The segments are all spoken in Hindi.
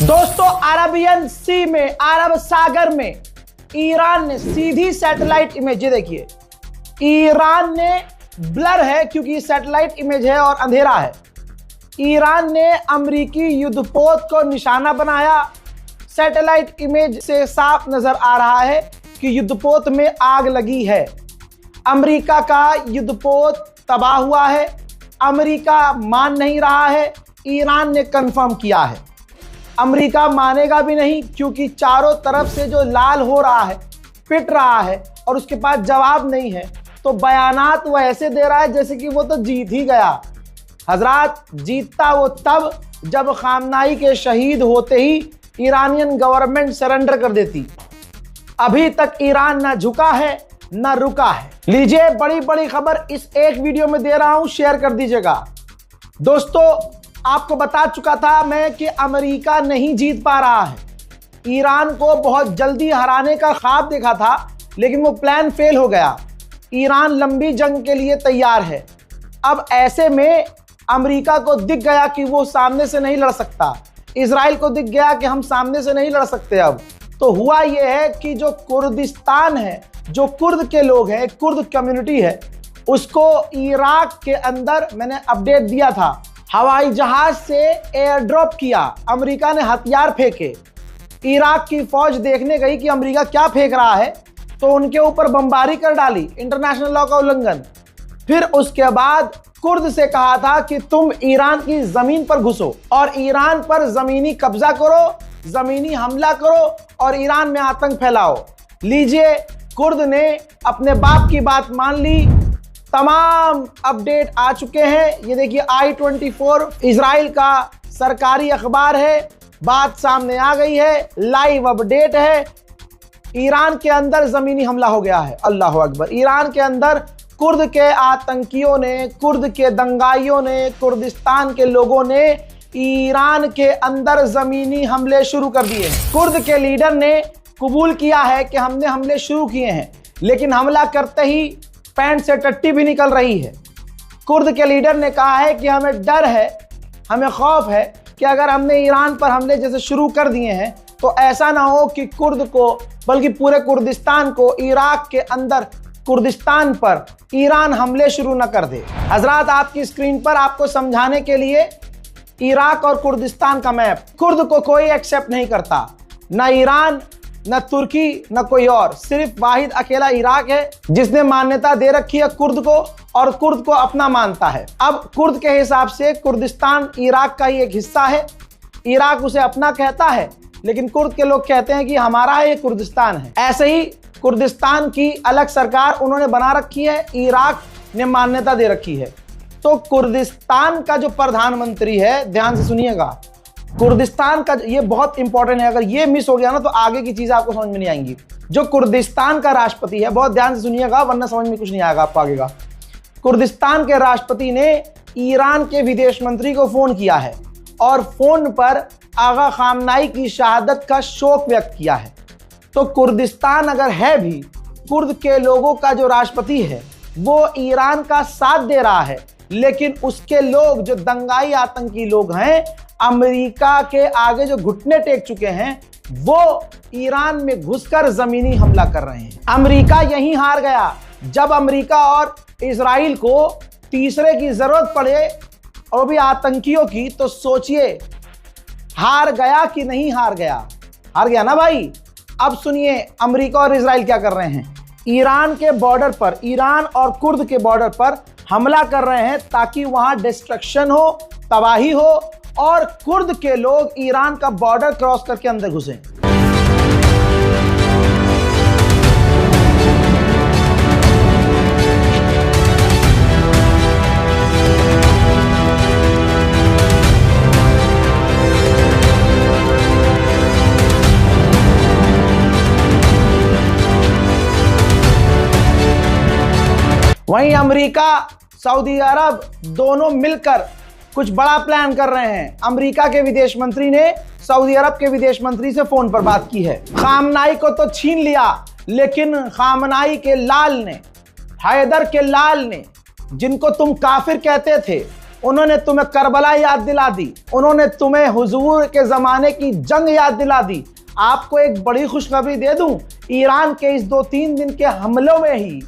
दोस्तों, अरबियन सी में, अरब सागर में ईरान ने सीधी सैटेलाइट इमेज, ये देखिए, ईरान ने ब्लर है क्योंकि सैटेलाइट इमेज है और अंधेरा है। ईरान ने अमेरिकी युद्धपोत को निशाना बनाया। सैटेलाइट इमेज से साफ नजर आ रहा है कि युद्धपोत में आग लगी है। अमेरिका का युद्धपोत तबाह हुआ है। अमेरिका मान नहीं रहा है, ईरान ने कंफर्म किया है। अमेरिका मानेगा भी नहीं क्योंकि चारों तरफ से जो लाल हो रहा है, पिट रहा है और उसके पास जवाब नहीं है, तो बयानात वो ऐसे दे रहा है जैसे कि वो तो जीत ही गया। हजरात, जीतता वो तब जब खामनाई के शहीद होते ही ईरानियन गवर्नमेंट सरेंडर कर देती। अभी तक ईरान ना झुका है ना रुका है। लीजिए, बड़ी बड़ी खबर इस एक वीडियो में दे रहा हूं, शेयर कर दीजिएगा। दोस्तों, आपको बता चुका था मैं कि अमेरिका नहीं जीत पा रहा है। ईरान को बहुत जल्दी हराने का ख्वाब देखा था, लेकिन वो प्लान फेल हो गया। ईरान लंबी जंग के लिए तैयार है। अब ऐसे में अमेरिका को दिख गया कि वो सामने से नहीं लड़ सकता। इजराइल को दिख गया कि हम सामने से नहीं लड़ सकते। अब तो हुआ ये है कि जो कुर्दिस्तान है, जो कुर्द के लोग हैं, कुर्द कम्युनिटी है, उसको इराक के अंदर मैंने अपडेट दिया था, हवाई जहाज से एयर ड्रॉप किया। अमेरिका ने हथियार फेंके। इराक की फौज देखने गई कि अमेरिका क्या फेंक रहा है, तो उनके ऊपर बमबारी कर डाली, इंटरनेशनल लॉ का उल्लंघन। फिर उसके बाद कुर्द से कहा था कि तुम ईरान की जमीन पर घुसो और ईरान पर जमीनी कब्जा करो, जमीनी हमला करो और ईरान में आतंक फैलाओ। लीजिए, कुर्द ने अपने बाप की बात मान ली। तमाम अपडेट आ चुके हैं। ये देखिए, I-24 इजराइल का सरकारी अखबार है। बात सामने आ गई है, लाइव अपडेट है। ईरान के अंदर जमीनी हमला हो गया है। अल्लाह अकबर। ईरान के अंदर कुर्द के आतंकियों ने, कुर्द के दंगाइयों ने, कुर्दिस्तान के लोगों ने ईरान के अंदर जमीनी हमले शुरू कर दिए हैं। कुर्द के लीडर ने कबूल किया है कि हमने हमले शुरू किए हैं, लेकिन हमला करते ही पैंट से टट्टी भी निकल रही है। कुर्द के लीडर ने कहा है कि हमें डर है, हमें खौफ है कि अगर हमने ईरान पर हमले जैसे शुरू कर दिए हैं तो ऐसा ना हो कि कुर्द को, बल्कि पूरे कुर्दिस्तान को, इराक के अंदर कुर्दिस्तान पर ईरान हमले शुरू ना कर दे। हजरात, आपकी स्क्रीन पर आपको समझाने के लिए इराक और कुर्दिस्तान का मैप। कुर्द को कोई एक्सेप्ट नहीं करता, ना ईरान, न तुर्की, न कोई और। सिर्फ वाहिद अकेला इराक है जिसने मान्यता दे रखी है कुर्द को, और कुर्द को अपना मानता है। अब कुर्द के हिसाब से कुर्दिस्तान इराक का ही एक हिस्सा है। इराक उसे अपना कहता है, लेकिन कुर्द के लोग कहते हैं कि हमारा है, ये कुर्दिस्तान है। ऐसे ही कुर्दिस्तान की अलग सरकार उन्होंने बना रखी है, इराक ने मान्यता दे रखी है। तो कुर्दिस्तान का जो प्रधानमंत्री है, ध्यान से सुनिएगा, कुर्दिस्तान का, ये बहुत इंपॉर्टेंट है। अगर ये मिस हो गया ना तो आगे की चीजें आपको समझ में नहीं आएंगी। जो कुर्दिस्तान का राष्ट्रपति है, बहुत ध्यान से सुनिएगा वरना समझ में कुछ नहीं आएगा आपको आगे का। कुर्दिस्तान के राष्ट्रपति ने ईरान के विदेश मंत्री को फोन किया है और फोन पर आगा खामनाई की शहादत का शोक व्यक्त किया है। तो कुर्दिस्तान अगर है भी, कुर्द के लोगों का जो राष्ट्रपति है वो ईरान का साथ दे रहा है, लेकिन उसके लोग, जो दंगाई आतंकी लोग हैं, अमेरिका के आगे जो घुटने टेक चुके हैं, वो ईरान में घुसकर जमीनी हमला कर रहे हैं। अमेरिका यहीं हार गया। जब अमेरिका और इजराइल को तीसरे की जरूरत पड़े, और भी आतंकियों की, तो सोचिए हार गया कि नहीं हार गया? हार गया ना भाई। अब सुनिए, अमेरिका और इजराइल क्या कर रहे हैं। ईरान के बॉर्डर पर, ईरान और कुर्द के बॉर्डर पर हमला कर रहे हैं ताकि वहां डिस्ट्रक्शन हो, तबाही हो और कुर्द के लोग ईरान का बॉर्डर क्रॉस करके अंदर घुसें। वहीं अमेरिका, सऊदी अरब दोनों मिलकर कुछ बड़ा प्लान कर रहे हैं। अमेरिका के विदेश मंत्री ने सऊदी अरब के विदेश मंत्री से फोन पर बात की है। खामनाई को तो छीन लिया, लेकिन खामनाई के लाल ने, हैदर के लाल ने, जिनको तुम काफिर कहते थे, उन्होंने तुम्हें करबला याद दिला दी, उन्होंने तुम्हें हुजूर के जमाने की जंग याद दिला दी। आपको एक बड़ी खुशखबरी दे दूं, ईरान के इस 2-3 दिन के हमलों में ही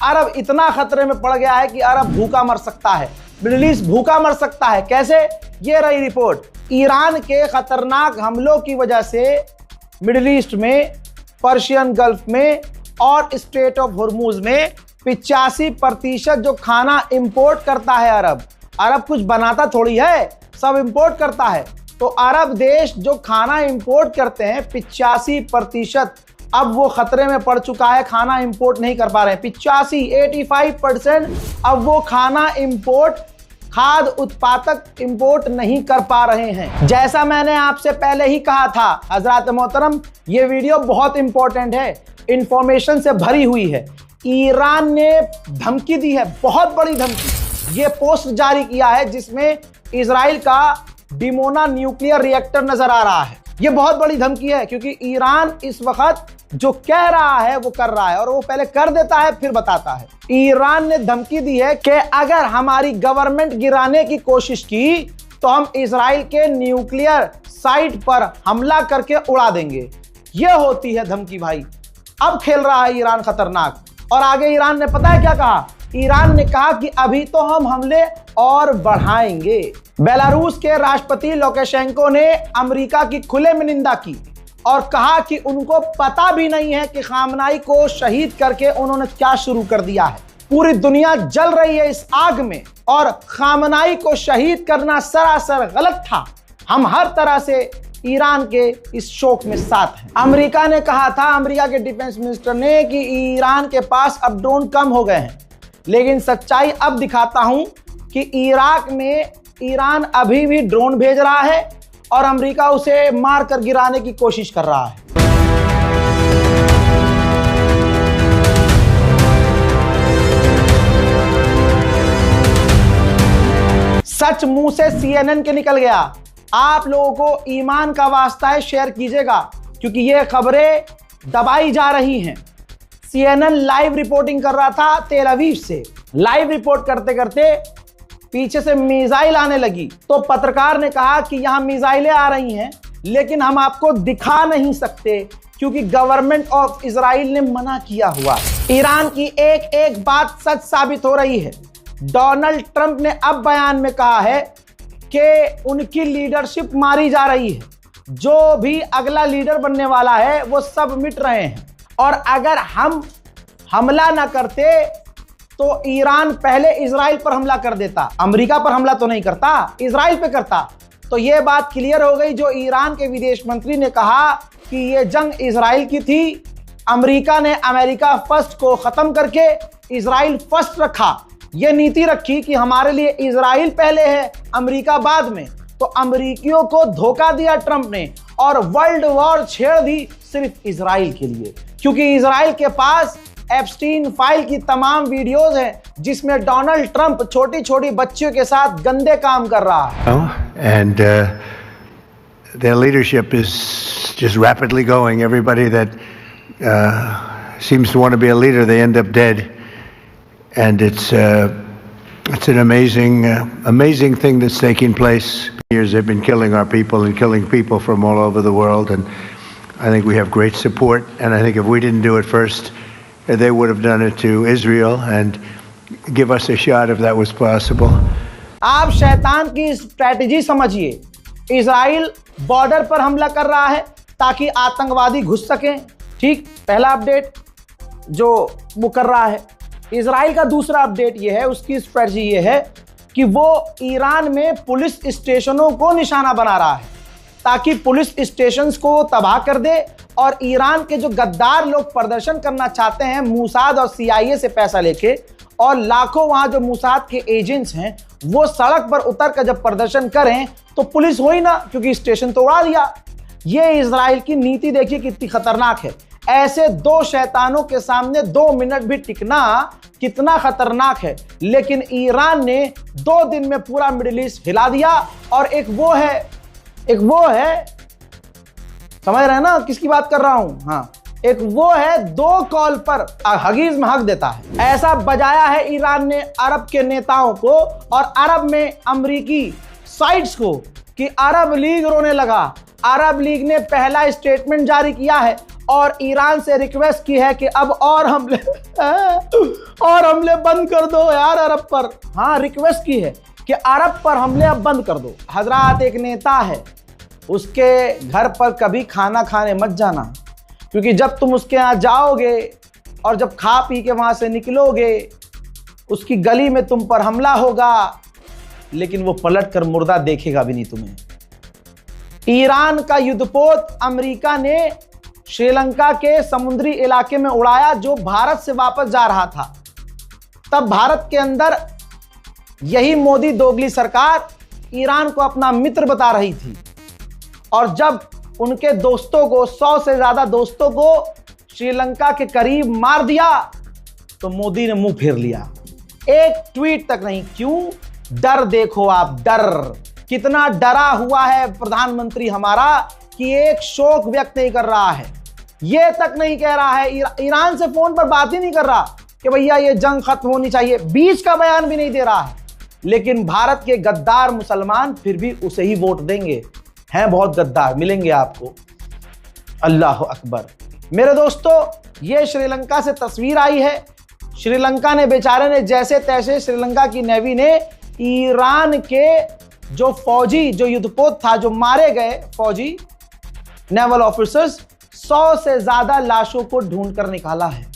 अरब इतना खतरे में पड़ गया है कि अरब भूखा मर सकता है, मिडिल ईस्ट भूखा मर सकता है। कैसे? ये रही रिपोर्ट। ईरान के खतरनाक हमलों की वजह से मिडिल ईस्ट में, पर्शियन गल्फ में और स्ट्रेट ऑफ हॉर्मूज में 85% जो खाना इंपोर्ट करता है अरब कुछ बनाता थोड़ी है, सब इंपोर्ट करता है। तो अरब देश जो खाना इंपोर्ट करते हैं 85% अब वो खतरे में पड़ चुका है, खाना इंपोर्ट नहीं कर पा रहे हैं। 85% अब वो खाना इंपोर्ट, खाद्य उत्पादक इंपोर्ट नहीं कर पा रहे हैं। जैसा मैंने आपसे पहले ही कहा था हजरात मोहतरम, ये वीडियो बहुत इंपॉर्टेंट है, इंफॉर्मेशन से भरी हुई है। ईरान ने धमकी दी है, बहुत बड़ी धमकी। ये पोस्ट जारी किया है जिसमें इजराइल का डिमोना न्यूक्लियर रिएक्टर नजर आ रहा है। ये बहुत बड़ी धमकी है क्योंकि ईरान इस वक्त जो कह रहा है वो कर रहा है, और वो पहले कर देता है फिर बताता है। ईरान ने धमकी दी है कि अगर हमारी गवर्नमेंट गिराने की कोशिश की तो हम इजराइल के न्यूक्लियर साइट पर हमला करके उड़ा देंगे। ये होती है धमकी भाई। अब खेल रहा है ईरान खतरनाक। और आगे ईरान ने पता है क्या कहा? ईरान ने कहा कि अभी तो हम हमले और बढ़ाएंगे। बेलारूस के राष्ट्रपति लुकाशेंको ने अमेरिका की खुले में निंदा की और कहा कि उनको पता भी नहीं है कि खामनाई को शहीद करके उन्होंने क्या शुरू कर दिया है। पूरी दुनिया जल रही है इस आग में और खामनाई को शहीद करना सरासर गलत था। हम हर तरह से ईरान के इस शोक में साथ हैं। अमेरिका ने कहा था, अमेरिका के डिफेंस मिनिस्टर ने, कि ईरान के पास अब ड्रोन कम हो गए हैं, लेकिन सच्चाई अब दिखाता हूं कि इराक में ईरान अभी भी ड्रोन भेज रहा है और अमेरिका उसे मार कर गिराने की कोशिश कर रहा है। सच मुंह से CNN के निकल गया। आप लोगों को ईमान का वास्ता है, शेयर कीजिएगा क्योंकि ये खबरें दबाई जा रही हैं। CNN लाइव रिपोर्टिंग कर रहा था तेल अवीव से। लाइव रिपोर्ट करते करते पीछे से मिसाइल आने लगी, तो पत्रकार ने कहा कि यहां मिसाइलें आ रही हैं लेकिन हम आपको दिखा नहीं सकते क्योंकि गवर्नमेंट ऑफ इजराइल ने मना किया हुआ। ईरान की एक एक बात सच साबित हो रही है। डोनाल्ड ट्रंप ने अब बयान में कहा है कि उनकी लीडरशिप मारी जा रही है, जो भी अगला लीडर बनने वाला है वो सब मिट रहे हैं, और अगर हम हमला ना करते तो ईरान पहले इजराइल पर हमला कर देता। अमेरिका पर हमला तो नहीं करता, इजराइल पे करता। तो ये बात क्लियर हो गई। जो ईरान के विदेश मंत्री ने कहा कि ये जंग इजराइल की थी, अमेरिका ने अमेरिका फर्स्ट को खत्म करके इजराइल फर्स्ट रखा। ये नीति रखी कि हमारे लिए इजराइल पहले है, अमेरिका बाद में। तो अमेरिकियों को धोखा दिया ट्रंप ने और वर्ल्ड वॉर छेड़ दी सिर्फ इजराइल के लिए, क्योंकि इजराइल के पास एप्स्टीन फाइल की तमाम वीडियोस हैं जिसमें डोनाल्ड ट्रंप छोटी छोटी बच्चियों के साथ गंदे काम कर रहा है। And their leadership is just rapidly going. Everybody that seems to want to be a leader, they end up dead. And it's an amazing thing that's taking place. Years they've been killing our people and killing people from all over the world, and I think we have great support. And I think if we didn't do it first, they would have done it to Israel and give us a shot if that was possible. आप शैतान की स्ट्रैटेजी समझिए। इजराइल बॉर्डर पर हमला कर रहा है ताकि आतंकवादी घुस सकें। ठीक, पहला अपडेट जो वो कर रहा है। इजराइल का दूसरा अपडेट ये है, उसकी स्ट्रैटेजी ये है कि वो ईरान में पुलिस स्टेशनों को निशाना बना रहा है ताकि पुलिस स्टेशंस को तबाह कर दे, और ईरान के जो गद्दार लोग प्रदर्शन करना चाहते हैं मूसाद और CIA से पैसा लेके, और लाखों वहां जो मूसाद के एजेंट्स हैं वो सड़क पर उतर कर जब प्रदर्शन करें तो पुलिस हो ही ना, क्योंकि स्टेशन तो उड़ा दिया। ये इजराइल की नीति देखिए कितनी खतरनाक है। ऐसे दो शैतानों के सामने 2 मिनट भी टिकना कितना खतरनाक है। लेकिन ईरान ने 2 दिन में पूरा मिडिल ईस्ट हिला दिया। और एक वो है, समझ रहे हैं ना किसकी बात कर रहा हूं? हाँ, एक वो है 2 कॉल पर हगीज में हक देता है। ऐसा बजाया है ईरान ने अरब के नेताओं को और अरब में अमेरिकी साइट्स को कि अरब लीग रोने लगा। अरब लीग ने पहला स्टेटमेंट जारी किया है और ईरान से रिक्वेस्ट की है कि अब और हमले बंद कर दो यार अरब पर। हाँ, रिक्वेस्ट की है कि अरब पर हमले अब बंद कर दो। हजरात, एक नेता है, उसके घर पर कभी खाना खाने मत जाना, क्योंकि जब तुम उसके यहाँ जाओगे और जब खा पी के वहां से निकलोगे, उसकी गली में तुम पर हमला होगा, लेकिन वो पलट कर मुर्दा देखेगा भी नहीं तुम्हें। ईरान का युद्धपोत अमेरिका ने श्रीलंका के समुद्री इलाके में उड़ाया जो भारत से वापस जा रहा था। तब भारत के अंदर यही मोदी दोगली सरकार ईरान को अपना मित्र बता रही थी और जब उनके दोस्तों को, 100 से ज्यादा दोस्तों को श्रीलंका के करीब मार दिया तो मोदी ने मुंह फेर लिया। एक ट्वीट तक नहीं। क्यों? डर देखो आप, डर कितना डरा हुआ है प्रधानमंत्री हमारा कि एक शोक व्यक्त नहीं कर रहा है, ये तक नहीं कह रहा है, ईरान से फोन पर बात ही नहीं कर रहा कि भैया ये जंग खत्म होनी चाहिए, बीच का बयान भी नहीं दे रहा है। लेकिन भारत के गद्दार मुसलमान फिर भी उसे ही वोट देंगे। हैं बहुत गद्दार, मिलेंगे आपको। अल्लाह अकबर। मेरे दोस्तों, ये श्रीलंका से तस्वीर आई है। श्रीलंका ने बेचारे ने जैसे तैसे, श्रीलंका की नेवी ने ईरान के जो फौजी, जो युद्धपोत था, जो मारे गए फौजी नेवल ऑफिसर्स, 100 से ज्यादा लाशों को ढूंढ कर निकाला है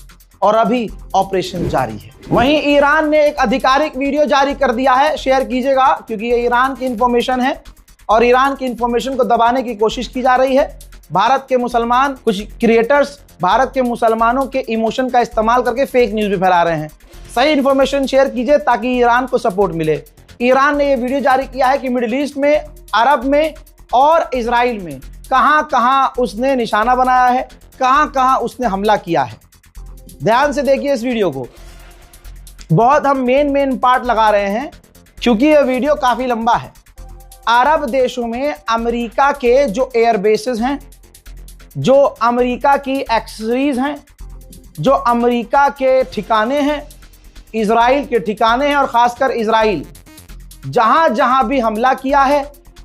और अभी ऑपरेशन जारी है। वहीं ईरान ने एक आधिकारिक वीडियो जारी कर दिया है, शेयर कीजिएगा क्योंकि ये ईरान की इंफॉर्मेशन है और ईरान की इंफॉर्मेशन को दबाने की कोशिश की जा रही है। भारत के मुसलमान, कुछ क्रिएटर्स भारत के मुसलमानों के इमोशन का इस्तेमाल करके फेक न्यूज भी फैला रहे हैं। सही इंफॉर्मेशन शेयर कीजिए ताकि ईरान को सपोर्ट मिले। ईरान ने यह वीडियो जारी किया है कि मिडिल ईस्ट में, अरब में और इजराइल में कहां कहां उसने निशाना बनाया है, कहां कहां उसने हमला किया है। ध्यान से देखिए इस वीडियो को। बहुत हम मेन पार्ट लगा रहे हैं क्योंकि यह वीडियो काफी लंबा है। अरब देशों में अमेरिका के जो एयर बेसेस हैं, जो अमेरिका की एक्सेसरीज हैं, जो अमेरिका के ठिकाने हैं, इजराइल के ठिकाने हैं और खासकर इजराइल जहां जहां भी हमला किया है,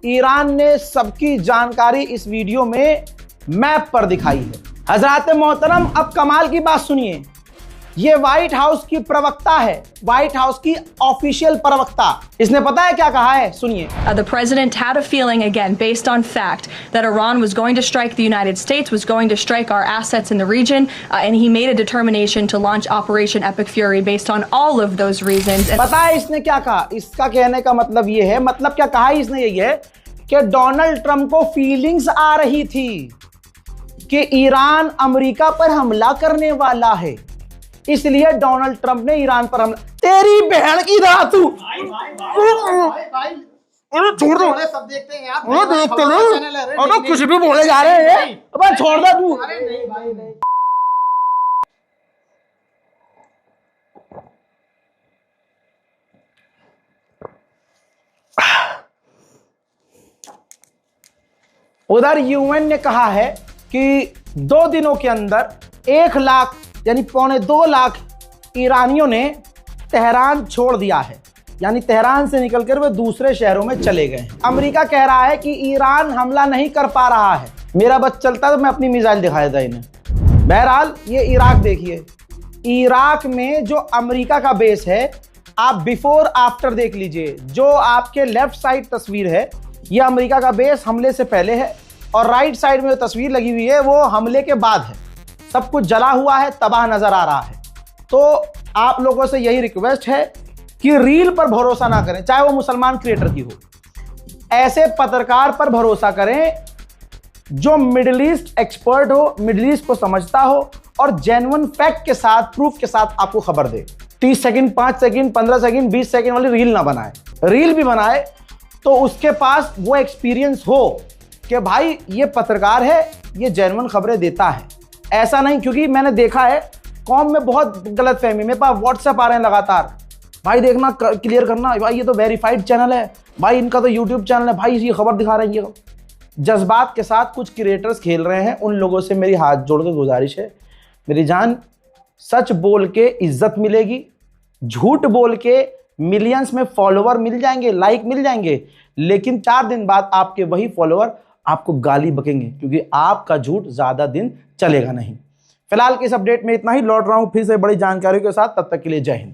ईरान ने सबकी जानकारी इस वीडियो में मैप पर दिखाई है। हजरात मोहतरम, अब कमाल की बात सुनिए। ये व्हाइट हाउस की प्रवक्ता है, व्हाइट हाउस की ऑफिशियल प्रवक्ता। इसने पता है क्या कहा है, सुनिए। The president had a feeling, again based on fact, that Iran was going to strike the United States, was going to strike our assets in the region, and he made a determination to launch Operation Epic Fury based on all of those reasons. पता है इसने क्या कहा? इसका कहने का मतलब ये है, मतलब क्या कहा इसने, यही है कि डोनाल्ड ट्रंप को फीलिंग्स आ रही थी कि ईरान अमेरिका पर हमला करने वाला है, इसलिए डोनाल्ड ट्रंप ने ईरान पर हमला। तेरी बहन की राह तू छोड़ दो, सब देखते हैं यार, देखते लो, अबे कुछ भी बोले जा रहे हैं, अबे छोड़ दे तू। अरे नहीं भाई नहीं। उधर यूएन ने कहा है कि 2 दिनों के अंदर 1 लाख यानी 1.25 लाख ईरानियों ने तेहरान छोड़ दिया है, यानी तेहरान से निकलकर वे दूसरे शहरों में चले गए हैं। अमेरिका कह रहा है कि ईरान हमला नहीं कर पा रहा है। मेरा बस चलता तो मैं अपनी मिसाइल दिखा देता इन्हें। बहरहाल ये इराक देखिए, इराक में जो अमेरिका का बेस है, आप बिफोर आफ्टर देख लीजिए। जो आपके लेफ्ट साइड तस्वीर है, ये अमेरिका का बेस हमले से पहले है और राइट साइड में जो तस्वीर लगी हुई है वो हमले के बाद है। सब कुछ जला हुआ है, तबाह नजर आ रहा है। तो आप लोगों से यही रिक्वेस्ट है कि रील पर भरोसा ना करें, चाहे वो मुसलमान क्रिएटर की हो। ऐसे पत्रकार पर भरोसा करें जो मिडिल ईस्ट एक्सपर्ट हो, मिडिल ईस्ट को समझता हो और जेन्युइन फैक्ट के साथ, प्रूफ के साथ आपको खबर दे। 30 सेकंड, 5 सेकंड, 15 सेकंड, 20 सेकंड वाली रील ना बनाए। रील भी बनाए तो उसके पास वो एक्सपीरियंस हो कि भाई ये पत्रकार है, ये जेन्युइन खबरें देता है। ऐसा नहीं, क्योंकि मैंने देखा है कौम में बहुत गलत फहमी। मेरे पास व्हाट्सएप आ रहे हैं लगातार, भाई देखना, क्लियर करना, भाई ये तो वेरीफाइड चैनल है, भाई इनका तो यूट्यूब चैनल है, भाई ये खबर दिखा रहे हैं। जज्बात के साथ कुछ क्रिएटर्स खेल रहे हैं, उन लोगों से मेरी हाथ जोड़ के गुजारिश है, मेरी जान, सच बोल के इज्जत मिलेगी, झूठ बोल के मिलियंस में फॉलोवर मिल जाएंगे, लाइक मिल जाएंगे, लेकिन 4 दिन बाद आपके वही फॉलोवर आपको गाली बकेंगे, क्योंकि आपका झूठ ज्यादा दिन चलेगा नहीं। फिलहाल के इस अपडेट में इतना ही, लौट रहा हूं फिर से बड़ी जानकारियों के साथ, तब तक के लिए जय हिंद।